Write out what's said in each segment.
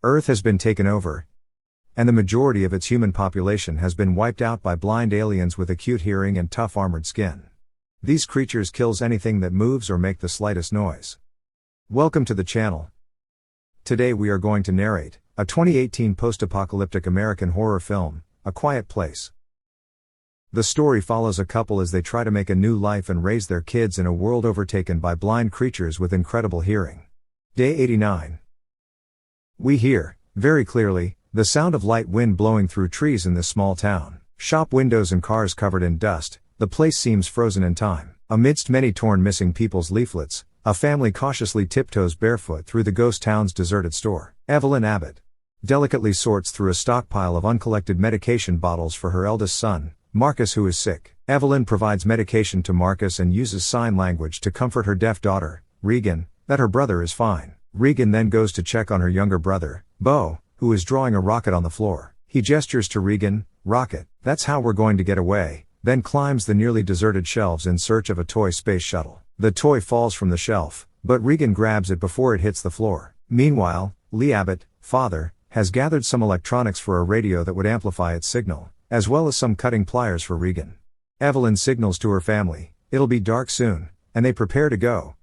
Earth has been taken over, and the majority of its human population has been wiped out by blind aliens with acute hearing and tough armored skin. These creatures kills anything that moves or make the slightest noise. Welcome to the channel. Today we are going to narrate a 2018 post-apocalyptic American horror film, A Quiet Place. The story follows a couple as they try to make a new life and raise their kids in a world overtaken by blind creatures with incredible hearing. Day 89. We hear, very clearly, the sound of light wind blowing through trees in this small town. Shop windows and cars covered in dust, the place seems frozen in time. Amidst many torn missing people's leaflets, a family cautiously tiptoes barefoot through the ghost town's deserted store. Evelyn Abbott delicately sorts through a stockpile of uncollected medication bottles for her eldest son, Marcus, who is sick. Evelyn provides medication to Marcus and uses sign language to comfort her deaf daughter, Regan, that her brother is fine. Regan then goes to check on her younger brother, Beau, who is drawing a rocket on the floor. He gestures to Regan, "Rocket, that's how we're going to get away," then climbs the nearly deserted shelves in search of a toy space shuttle. The toy falls from the shelf, but Regan grabs it before it hits the floor. Meanwhile, Lee Abbott, father, has gathered some electronics for a radio that would amplify its signal, as well as some cutting pliers for Regan. Evelyn signals to her family, "It'll be dark soon," and they prepare to go.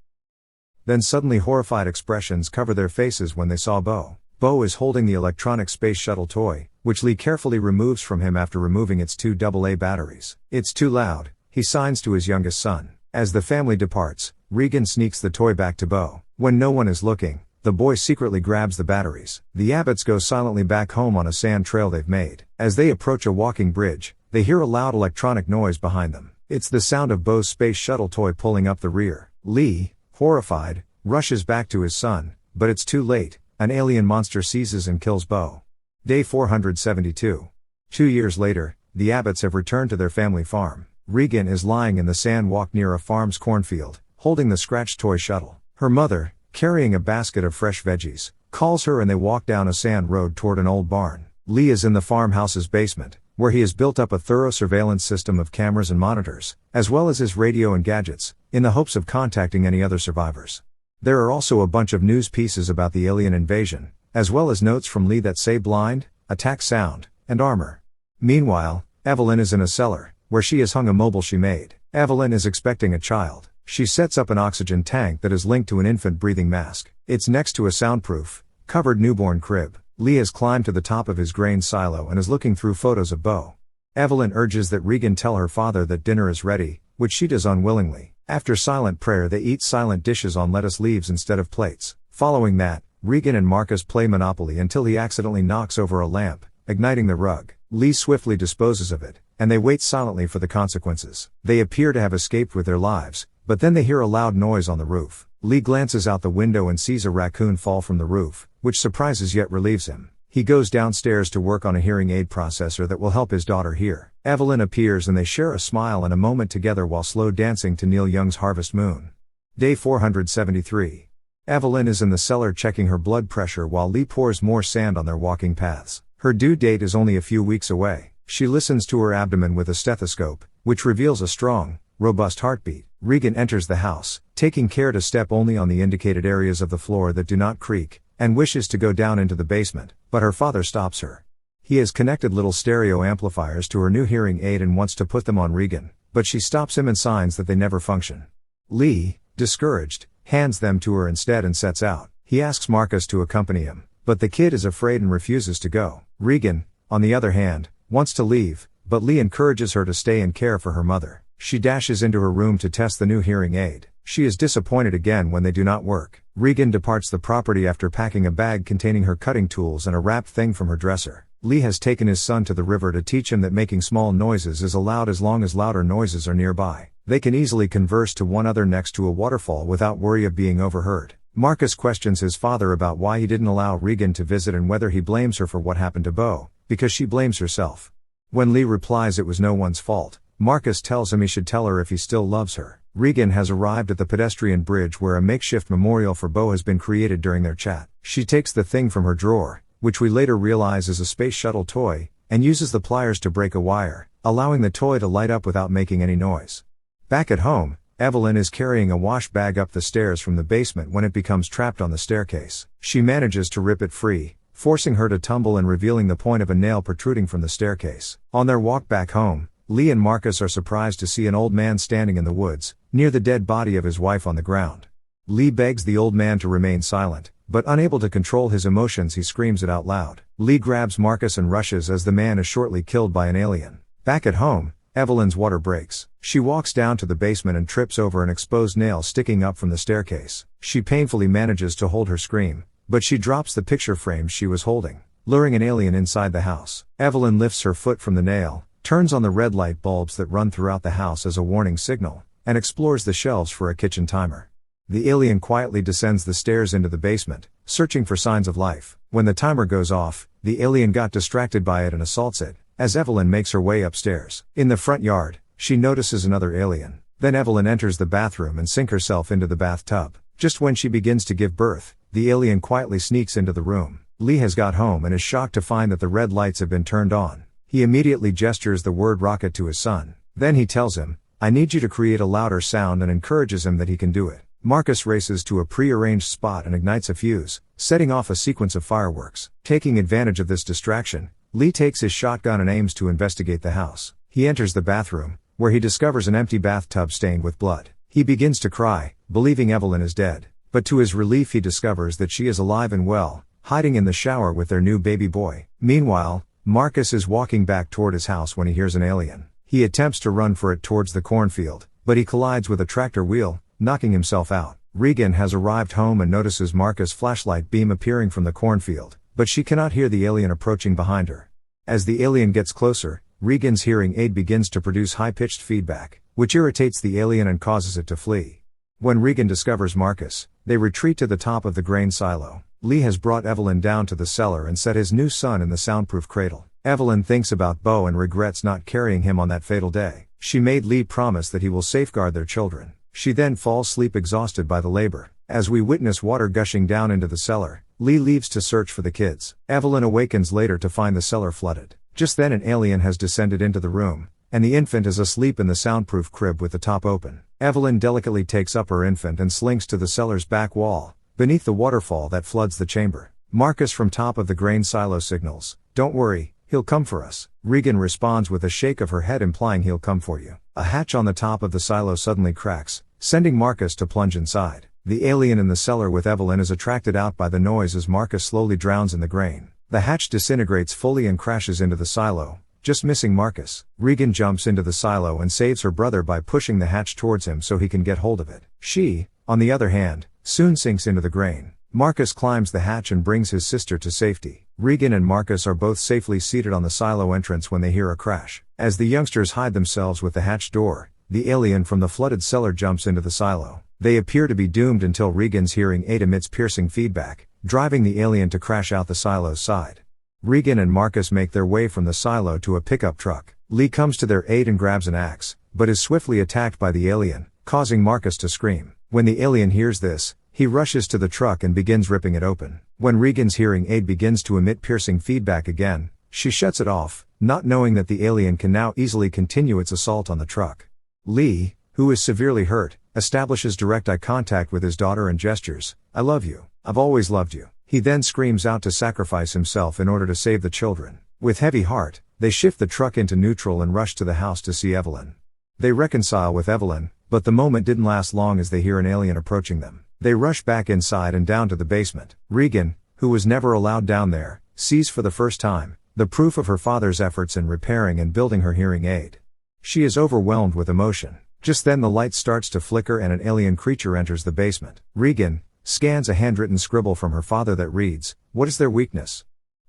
Then suddenly horrified expressions cover their faces when they saw Beau. Beau is holding the electronic space shuttle toy, which Lee carefully removes from him after removing its two AA batteries. "It's too loud," he signs to his youngest son. As the family departs, Regan sneaks the toy back to Beau. When no one is looking, the boy secretly grabs the batteries. The Abbotts go silently back home on a sand trail they've made. As they approach a walking bridge, they hear a loud electronic noise behind them. It's the sound of Beau's space shuttle toy pulling up the rear. Lee, horrified, rushes back to his son, but it's too late. An alien monster seizes and kills Beau. Day 472. 2 years later, the Abbotts have returned to their family farm. Regan is lying in the sand walk near a farm's cornfield, holding the scratched toy shuttle. Her mother, carrying a basket of fresh veggies, calls her and they walk down a sand road toward an old barn. Lee is in the farmhouse's basement, where he has built up a thorough surveillance system of cameras and monitors, as well as his radio and gadgets, in the hopes of contacting any other survivors. There are also a bunch of news pieces about the alien invasion, as well as notes from Lee that say blind, attack sound, and armor. Meanwhile, Evelyn is in a cellar, where she has hung a mobile she made. Evelyn is expecting a child. She sets up an oxygen tank that is linked to an infant breathing mask. It's next to a soundproof, covered newborn crib. Lee has climbed to the top of his grain silo and is looking through photos of Beau. Evelyn urges that Regan tell her father that dinner is ready, which she does unwillingly. After silent prayer they eat silent dishes on lettuce leaves instead of plates. Following that, Regan and Marcus play Monopoly until he accidentally knocks over a lamp, igniting the rug. Lee swiftly disposes of it, and they wait silently for the consequences. They appear to have escaped with their lives, but then they hear a loud noise on the roof. Lee glances out the window and sees a raccoon fall from the roof, which surprises yet relieves him. He goes downstairs to work on a hearing aid processor that will help his daughter hear. Evelyn appears and they share a smile and a moment together while slow dancing to Neil Young's Harvest Moon. Day 473. Evelyn is in the cellar checking her blood pressure while Lee pours more sand on their walking paths. Her due date is only a few weeks away. She listens to her abdomen with a stethoscope, which reveals a strong, robust heartbeat. Regan enters the house, taking care to step only on the indicated areas of the floor that do not creak, and wishes to go down into the basement, but her father stops her. He has connected little stereo amplifiers to her new hearing aid and wants to put them on Regan, but she stops him and signs that they never function. Lee, discouraged, hands them to her instead and sets out. He asks Marcus to accompany him, but the kid is afraid and refuses to go. Regan, on the other hand, wants to leave, but Lee encourages her to stay and care for her mother. She dashes into her room to test the new hearing aid. She is disappointed again when they do not work. Regan departs the property after packing a bag containing her cutting tools and a wrapped thing from her dresser. Lee has taken his son to the river to teach him that making small noises is allowed as long as louder noises are nearby. They can easily converse to one another next to a waterfall without worry of being overheard. Marcus questions his father about why he didn't allow Regan to visit and whether he blames her for what happened to Beau, because she blames herself. When Lee replies it was no one's fault, Marcus tells him he should tell her if he still loves her. Regan has arrived at the pedestrian bridge where a makeshift memorial for Beau has been created during their chat. She takes the thing from her drawer, which we later realize is a space shuttle toy, and uses the pliers to break a wire, allowing the toy to light up without making any noise. Back at home, Evelyn is carrying a wash bag up the stairs from the basement when it becomes trapped on the staircase. She manages to rip it free, forcing her to tumble and revealing the point of a nail protruding from the staircase. On their walk back home, Lee and Marcus are surprised to see an old man standing in the woods, near the dead body of his wife on the ground. Lee begs the old man to remain silent, but unable to control his emotions he screams it out loud. Lee grabs Marcus and rushes as the man is shortly killed by an alien. Back at home, Evelyn's water breaks. She walks down to the basement and trips over an exposed nail sticking up from the staircase. She painfully manages to hold her scream, but she drops the picture frames she was holding, luring an alien inside the house. Evelyn lifts her foot from the nail, turns on the red light bulbs that run throughout the house as a warning signal, and explores the shelves for a kitchen timer. The alien quietly descends the stairs into the basement, searching for signs of life. When the timer goes off, the alien got distracted by it and assaults it, as Evelyn makes her way upstairs. In the front yard, she notices another alien. Then Evelyn enters the bathroom and sinks herself into the bathtub. Just when she begins to give birth, the alien quietly sneaks into the room. Lee has got home and is shocked to find that the red lights have been turned on. He immediately gestures the word rocket to his son. Then he tells him, "I need you to create a louder sound," and encourages him that he can do it. Marcus races to a pre-arranged spot and ignites a fuse, setting off a sequence of fireworks. Taking advantage of this distraction, Lee takes his shotgun and aims to investigate the house. He enters the bathroom, where he discovers an empty bathtub stained with blood. He begins to cry, believing Evelyn is dead. But to his relief he discovers that she is alive and well, hiding in the shower with their new baby boy. Meanwhile, Marcus is walking back toward his house when he hears an alien. He attempts to run for it towards the cornfield, but he collides with a tractor wheel, knocking himself out. Regan has arrived home and notices Marcus' flashlight beam appearing from the cornfield, but she cannot hear the alien approaching behind her. As the alien gets closer, Regan's hearing aid begins to produce high-pitched feedback, which irritates the alien and causes it to flee. When Regan discovers Marcus, they retreat to the top of the grain silo. Lee has brought Evelyn down to the cellar and set his new son in the soundproof cradle. Evelyn thinks about Bo and regrets not carrying him on that fatal day. She made Lee promise that he will safeguard their children. She then falls asleep exhausted by the labor. As we witness water gushing down into the cellar, Lee leaves to search for the kids. Evelyn awakens later to find the cellar flooded. Just then an alien has descended into the room, and the infant is asleep in the soundproof crib with the top open. Evelyn delicately takes up her infant and slinks to the cellar's back wall, beneath the waterfall that floods the chamber. Marcus from top of the grain silo signals, "Don't worry, he'll come for us." Regan responds with a shake of her head implying he'll come for you. A hatch on the top of the silo suddenly cracks, sending Marcus to plunge inside. The alien in the cellar with Evelyn is attracted out by the noise as Marcus slowly drowns in the grain. The hatch disintegrates fully and crashes into the silo, just missing Marcus. Regan jumps into the silo and saves her brother by pushing the hatch towards him so he can get hold of it. She, on the other hand, soon sinks into the grain. Marcus climbs the hatch and brings his sister to safety. Regan and Marcus are both safely seated on the silo entrance when they hear a crash. As the youngsters hide themselves with the hatch door, the alien from the flooded cellar jumps into the silo. They appear to be doomed until Regan's hearing aid emits piercing feedback, driving the alien to crash out the silo's side. Regan and Marcus make their way from the silo to a pickup truck. Lee comes to their aid and grabs an axe, but is swiftly attacked by the alien, causing Marcus to scream. When the alien hears this, he rushes to the truck and begins ripping it open. When Regan's hearing aid begins to emit piercing feedback again, she shuts it off, not knowing that the alien can now easily continue its assault on the truck. Lee, who is severely hurt, establishes direct eye contact with his daughter and gestures, "I love you. I've always loved you." He then screams out to sacrifice himself in order to save the children. With heavy heart, they shift the truck into neutral and rush to the house to see Evelyn. They reconcile with Evelyn, but the moment didn't last long as they hear an alien approaching them. They rush back inside and down to the basement. Regan, who was never allowed down there, sees for the first time the proof of her father's efforts in repairing and building her hearing aid. She is overwhelmed with emotion. Just then the light starts to flicker and an alien creature enters the basement. Regan scans a handwritten scribble from her father that reads, "What is their weakness?"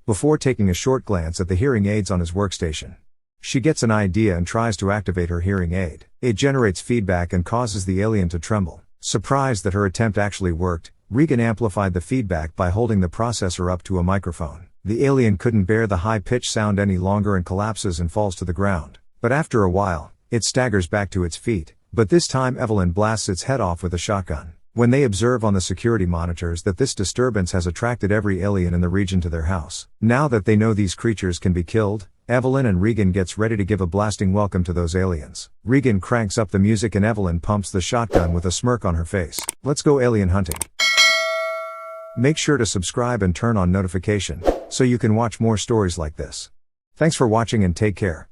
before taking a short glance at the hearing aids on his workstation. She gets an idea and tries to activate her hearing aid. It generates feedback and causes the alien to tremble. Surprised that her attempt actually worked, Regan amplified the feedback by holding the processor up to a microphone. The alien couldn't bear the high-pitched sound any longer and collapses and falls to the ground. But after a while, it staggers back to its feet, but this time Evelyn blasts its head off with a shotgun. When they observe on the security monitors that this disturbance has attracted every alien in the region to their house. Now that they know these creatures can be killed, Evelyn and Regan gets ready to give a blasting welcome to those aliens. Regan cranks up the music and Evelyn pumps the shotgun with a smirk on her face. "Let's go alien hunting." Make sure to subscribe and turn on notification, so you can watch more stories like this. Thanks for watching and take care.